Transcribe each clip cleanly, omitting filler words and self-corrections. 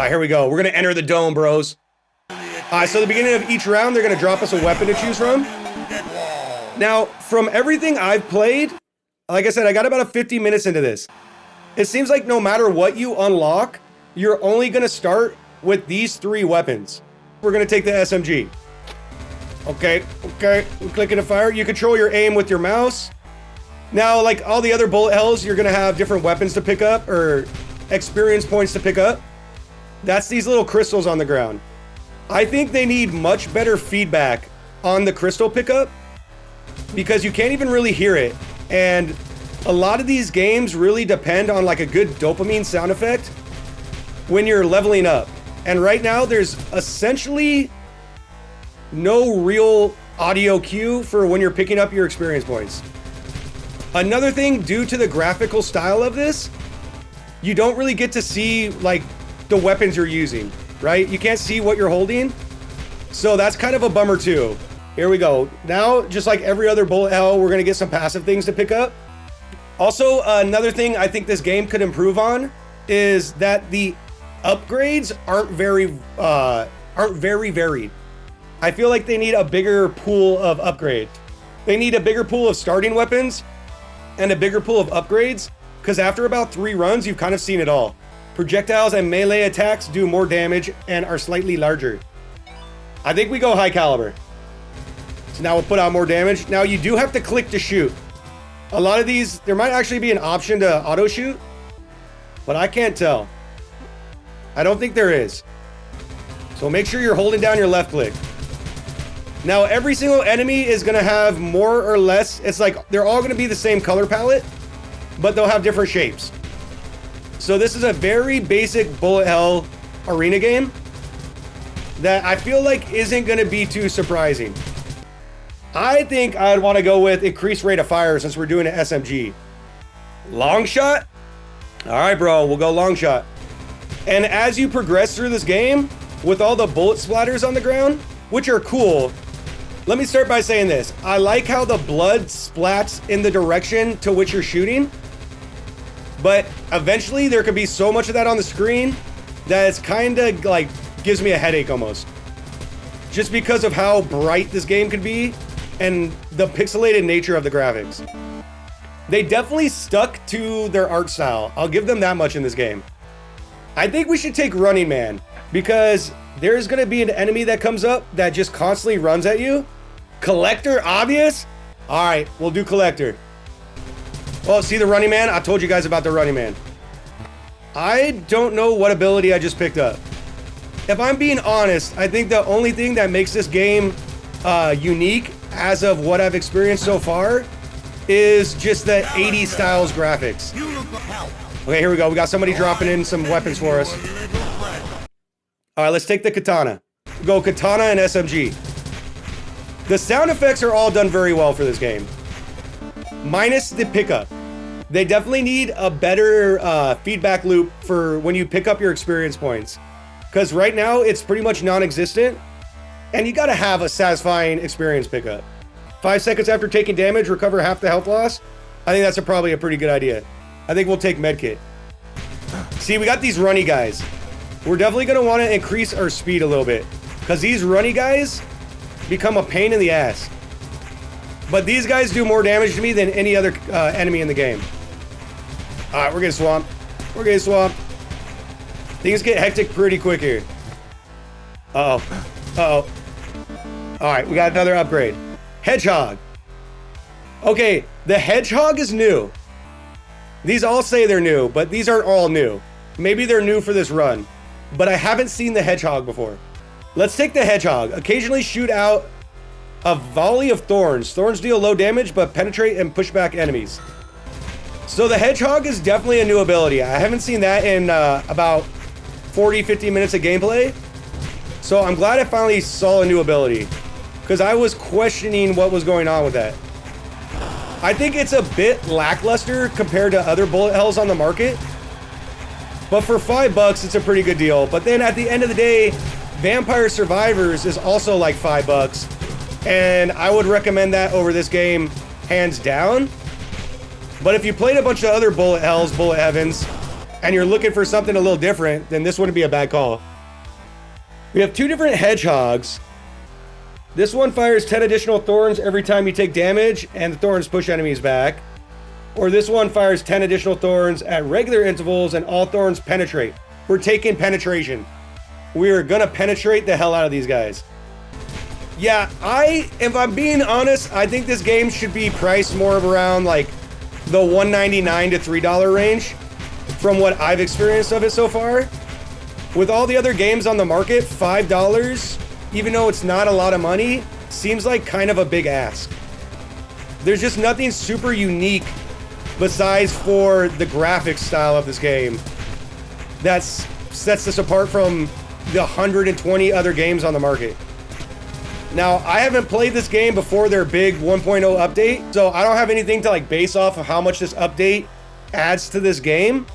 right, here we go. We're gonna enter the dome, bros. All right, so at the beginning of each round, they're gonna drop us a weapon to choose from. Now, from everything I've played, like I said, I got about 50 minutes into this. It seems like no matter what you unlock, you're only gonna start with these 3 weapons. We're gonna take the SMG. Okay, we're clicking to fire. You control your aim with your mouse. Now, like all the other bullet hells, you're gonna have different weapons to pick up or experience points to pick up. That's these little crystals on the ground. I think they need much better feedback on the crystal pickup because you can't even really hear it. And a lot of these games really depend on like a good dopamine sound effect when you're leveling up. And right now there's essentially no real audio cue for when you're picking up your experience points. Another thing, due to the graphical style of this, you don't really get to see like the weapons you're using, right? You can't see what you're holding. So that's kind of a bummer too. Here we go. Now, just like every other bullet hell, we're gonna get some passive things to pick up. Also, another thing I think this game could improve on is that the upgrades aren't very varied. I feel like they need a bigger pool of upgrades. They need a bigger pool of starting weapons and a bigger pool of upgrades, because after about 3 runs, you've kind of seen it all. Projectiles and melee attacks do more damage and are slightly larger. I think we go high caliber. So now we'll put out more damage. Now you do have to click to shoot. A lot of these, there might actually be an option to auto shoot, but I can't tell. I don't think there is. So make sure you're holding down your left click. Now every single enemy is gonna have more or less, it's like they're all gonna be the same color palette, but they'll have different shapes. So this is a very basic bullet hell arena game that I feel like isn't gonna be too surprising. I think I'd want to go with increased rate of fire since we're doing an SMG. Long shot? All right, bro, we'll go long shot. And as you progress through this game, with all the bullet splatters on the ground, which are cool, let me start by saying this. I like how the blood splats in the direction to which you're shooting, but eventually there could be so much of that on the screen that it's kind of like gives me a headache almost. Just because of how bright this game could be and the pixelated nature of the graphics. They definitely stuck to their art style. I'll give them that much in this game. I think we should take Running Man because there's gonna be an enemy that comes up that just constantly runs at you. Collector, obvious? All right, we'll do Collector. Well, see the Running Man? I told you guys about the Running Man. I don't know what ability I just picked up. If I'm being honest, I think the only thing that makes this game unique as of what I've experienced so far is just the 80s styles graphics. Okay, here we go. We got somebody dropping in some weapons for us. All right, let's take the katana. We'll go katana and SMG. The sound effects are all done very well for this game, minus the pickup. They definitely need a better feedback loop for when you pick up your experience points. Because right now, it's pretty much non-existent, and you gotta have a satisfying experience pickup. 5 seconds after taking damage, recover half the health loss. I think that's probably a pretty good idea. I think we'll take medkit. See, we got these runny guys. We're definitely gonna wanna increase our speed a little bit, because these runny guys become a pain in the ass. But these guys do more damage to me than any other enemy in the game. All right, we're getting swamped. We're getting swamped. Things get hectic pretty quick here. Uh-oh. Uh-oh. All right, we got another upgrade. Hedgehog. Okay, the Hedgehog is new. These all say they're new, but these aren't all new. Maybe they're new for this run, but I haven't seen the Hedgehog before. Let's take the Hedgehog. Occasionally shoot out a volley of thorns. Thorns deal low damage, but penetrate and push back enemies. So the Hedgehog is definitely a new ability. I haven't seen that in about 40-50 minutes of gameplay. So I'm glad I finally saw a new ability, because I was questioning what was going on with that. I think it's a bit lackluster compared to other bullet hells on the market, but for $5, it's a pretty good deal. But then at the end of the day, Vampire Survivors is also like $5, and I would recommend that over this game hands down. But if you played a bunch of other bullet hells, bullet heavens, and you're looking for something a little different, then this wouldn't be a bad call. We have 2 different hedgehogs. This one fires 10 additional thorns every time you take damage, and the thorns push enemies back. Or this one fires 10 additional thorns at regular intervals, and all thorns penetrate. We're taking penetration. We're gonna penetrate the hell out of these guys. Yeah, if I'm being honest, I think this game should be priced more of around like the $1.99 to $3 range from what I've experienced of it so far. With all the other games on the market, $5, even though it's not a lot of money, seems like kind of a big ask. There's just nothing super unique besides for the graphics style of this game that sets this apart from the 120 other games on the market. Now, I haven't played this game before their big 1.0 update, so I don't have anything to like base off of how much this update adds to this game.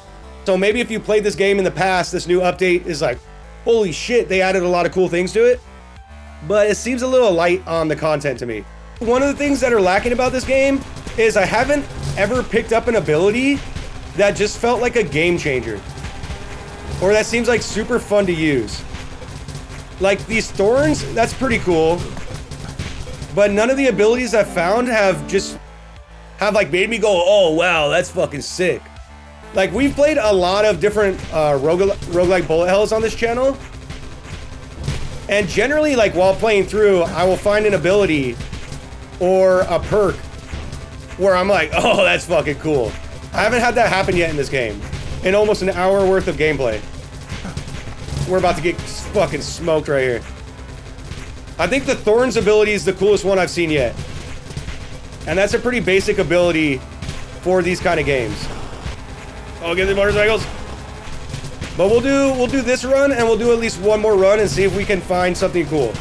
So maybe if you played this game in the past, this new update is like, holy shit, they added a lot of cool things to it. But it seems a little light on the content to me. One of the things that are lacking about this game is I haven't ever picked up an ability that just felt like a game changer. Or that seems like super fun to use. Like these thorns, that's pretty cool. But none of the abilities I've found have like made me go, oh wow, that's fucking sick. Like we've played a lot of different roguelike bullet hells on this channel. And generally, like while playing through, I will find an ability or a perk where I'm like, oh, that's fucking cool. I haven't had that happen yet in this game. In almost an hour worth of gameplay. We're about to get fucking smoked right here. I think the Thorns ability is the coolest one I've seen yet. And that's a pretty basic ability for these kind of games. Oh, get the motorcycles. But we'll do this run, and we'll do at least one more run and see if we can find something cool.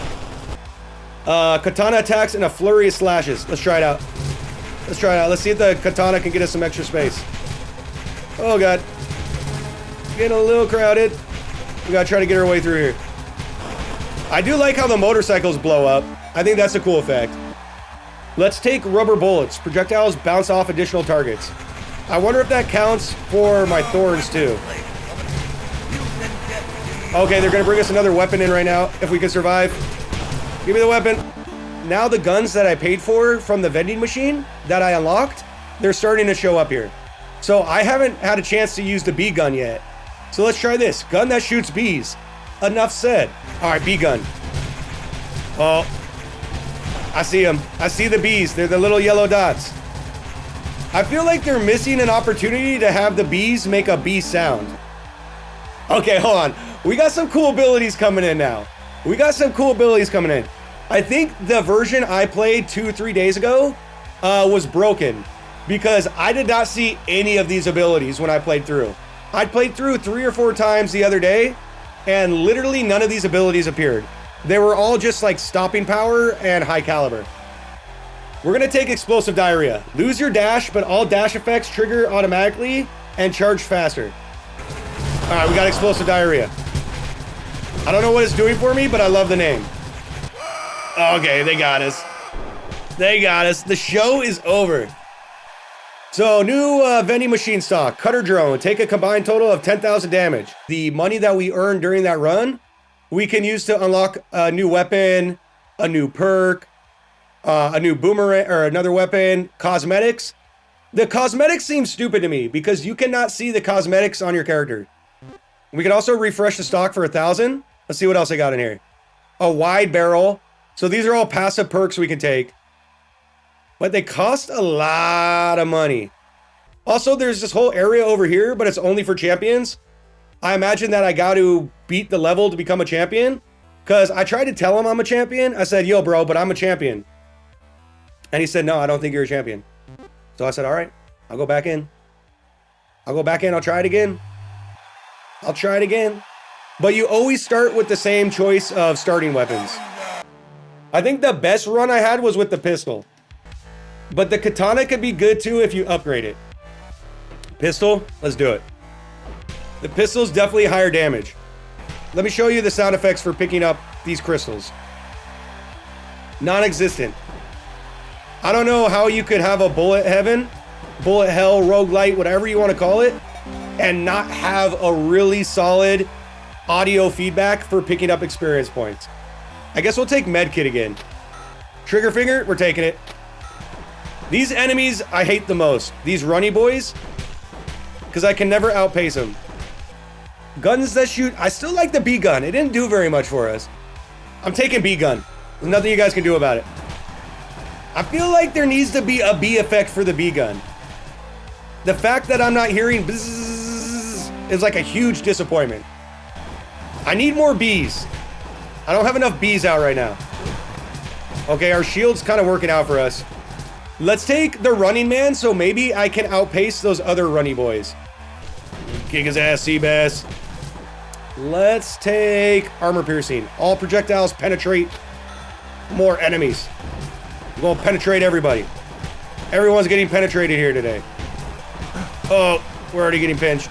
Katana attacks in a flurry of slashes. Let's try it out. Let's try it out. Let's see if the katana can get us some extra space. Oh god. Getting a little crowded. We gotta try to get our way through here. I do like how the motorcycles blow up. I think that's a cool effect. Let's take rubber bullets. Projectiles bounce off additional targets. I wonder if that counts for my thorns too. Okay, they're gonna bring us another weapon in right now, if we can survive. Give me the weapon. Now the guns that I paid for from the vending machine that I unlocked, they're starting to show up here. So I haven't had a chance to use the bee gun yet. So let's try this. Gun that shoots bees. Enough said. All right, bee gun. Oh, I see them. I see the bees. They're the little yellow dots. I feel like they're missing an opportunity to have the bees make a bee sound. Okay, hold on. We got some cool abilities coming in now. We got some cool abilities coming in. I think the version I played 2-3 days ago was broken because I did not see any of these abilities when I played through. I played through 3 or 4 times the other day and literally none of these abilities appeared. They were all just like stopping power and high caliber. We're gonna take explosive diarrhea. Lose your dash, but all dash effects trigger automatically and charge faster. All right, we got explosive diarrhea. I don't know what it's doing for me, but I love the name. Okay, they got us. They got us. The show is over. So, new vending machine stock. Cutter drone. Take a combined total of 10,000 damage. The money that we earned during that run, we can use to unlock a new weapon, a new perk, a new boomerang, or another weapon, cosmetics. The cosmetics seem stupid to me because you cannot see the cosmetics on your character. We can also refresh the stock for 1,000. Let's see what else I got in here. A wide barrel. So these are all passive perks we can take. But they cost a lot of money. Also, there's this whole area over here, but it's only for champions. I imagine that I got to beat the level to become a champion. Because I tried to tell him I'm a champion. I said, yo, bro, but I'm a champion. And he said, no, I don't think you're a champion. So I said, all right, I'll go back in. I'll go back in. I'll try it again. I'll try it again. But you always start with the same choice of starting weapons. I think the best run I had was with the pistol. But the katana could be good too if you upgrade it. Pistol, let's do it. The pistol's definitely higher damage. Let me show you the sound effects for picking up these crystals. Non-existent. I don't know how you could have a bullet heaven, bullet hell, roguelite, whatever you want to call it, and not have a really solid audio feedback for picking up experience points. I guess we'll take medkit again. Trigger finger, we're taking it. These enemies I hate the most. These runny boys, because I can never outpace them. Guns that shoot, I still like the B gun. It didn't do very much for us. I'm taking B gun. There's nothing you guys can do about it. I feel like there needs to be a B effect for the B gun. The fact that I'm not hearing bzzz is like a huge disappointment. I need more Bs. I don't have enough Bs out right now. Okay, our shield's kind of working out for us. Let's take the running man, so maybe I can outpace those other runny boys. Kick his ass, Seabass. Let's take armor piercing. All projectiles penetrate more enemies. I'm gonna penetrate everybody. Everyone's getting penetrated here today. Oh, we're already getting pinched.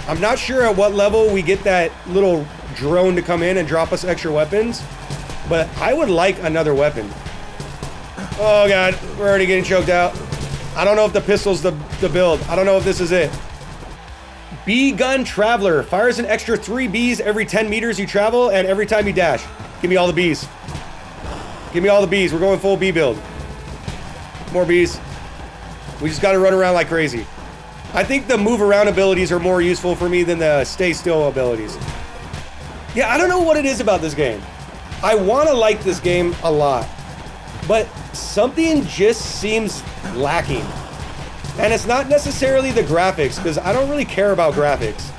I'm not sure at what level we get that little drone to come in and drop us extra weapons, but I would like another weapon. Oh god, we're already getting choked out. I don't know if the pistol's the build. I don't know if this is it. B-Gun Traveler. Fires an extra 3 Bs every 10 meters you travel and every time you dash. Give me all the Bs. Give me all the Bs. We're going full B build. More Bs. We just gotta run around like crazy. I think the move around abilities are more useful for me than the stay still abilities. Yeah, I don't know what it is about this game. I want to like this game a lot, but something just seems lacking. And it's not necessarily the graphics, because I don't really care about graphics.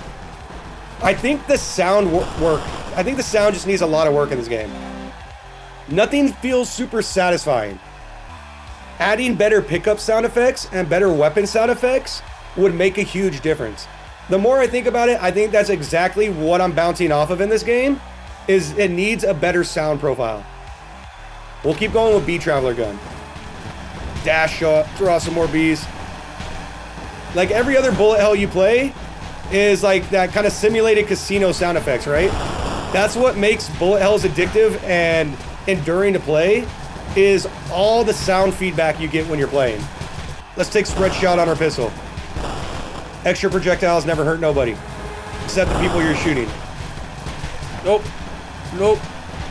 I think the sound I think the sound just needs a lot of work in this game. Nothing feels super satisfying. Adding better pickup sound effects and better weapon sound effects would make a huge difference. The more I think about it, I think that's exactly what I'm bouncing off of in this game, is it needs a better sound profile. We'll keep going with B Traveler gun. Dash, show up, throw out some more Bs. Like every other bullet hell you play is like that kind of simulated casino sound effects, right? That's what makes bullet hells addictive and enduring to play, is all the sound feedback you get when you're playing. Let's take spread shot on our pistol. Extra projectiles never hurt nobody, except the people you're shooting. Nope. Nope.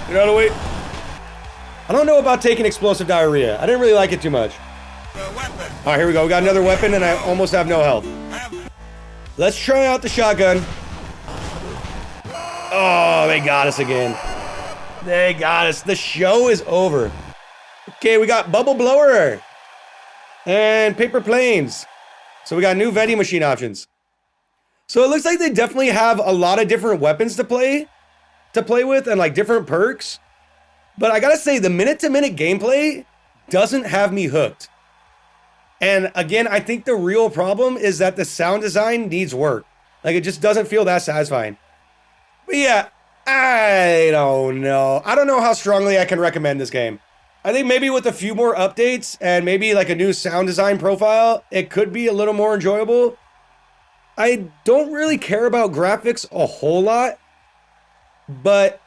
Get out of the way. I don't know about taking explosive diarrhea. I didn't really like it too much. All right, here we go. We got another weapon, and I almost have no health. Let's try out the shotgun. Oh, they got us again. They got us. The show is over. Okay, we got bubble blower and paper planes. So we got new vending machine options. So it looks like they definitely have a lot of different weapons to play with and like different perks. But I gotta say, the minute-to-minute gameplay doesn't have me hooked. And again, I think the real problem is that the sound design needs work. Like, it just doesn't feel that satisfying. But yeah, I don't know. I don't know how strongly I can recommend this game. I think maybe with a few more updates and maybe like a new sound design profile, it could be a little more enjoyable. I don't really care about graphics a whole lot, but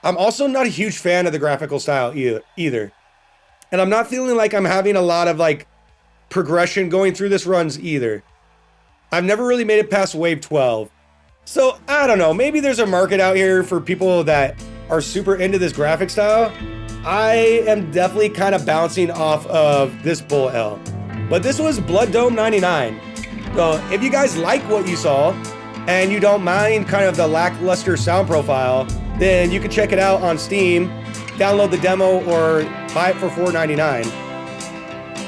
I'm also not a huge fan of the graphical style either. And I'm not feeling like I'm having a lot of like progression going through this runs either. I've never really made it past wave 12. So I don't know, maybe there's a market out here for people that are super into this graphic style. I am definitely kind of bouncing off of this bullet hell. But this was BloodDome99. So if you guys like what you saw and you don't mind kind of the lackluster sound profile, then you can check it out on Steam, download the demo, or buy it for $4.99.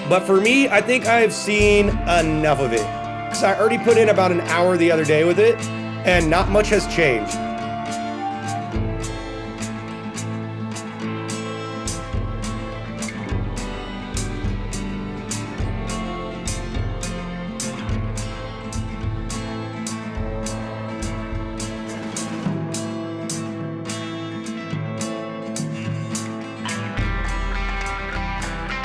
But for me, I think I've seen enough of it, because I already put in about an hour the other day with it, and not much has changed.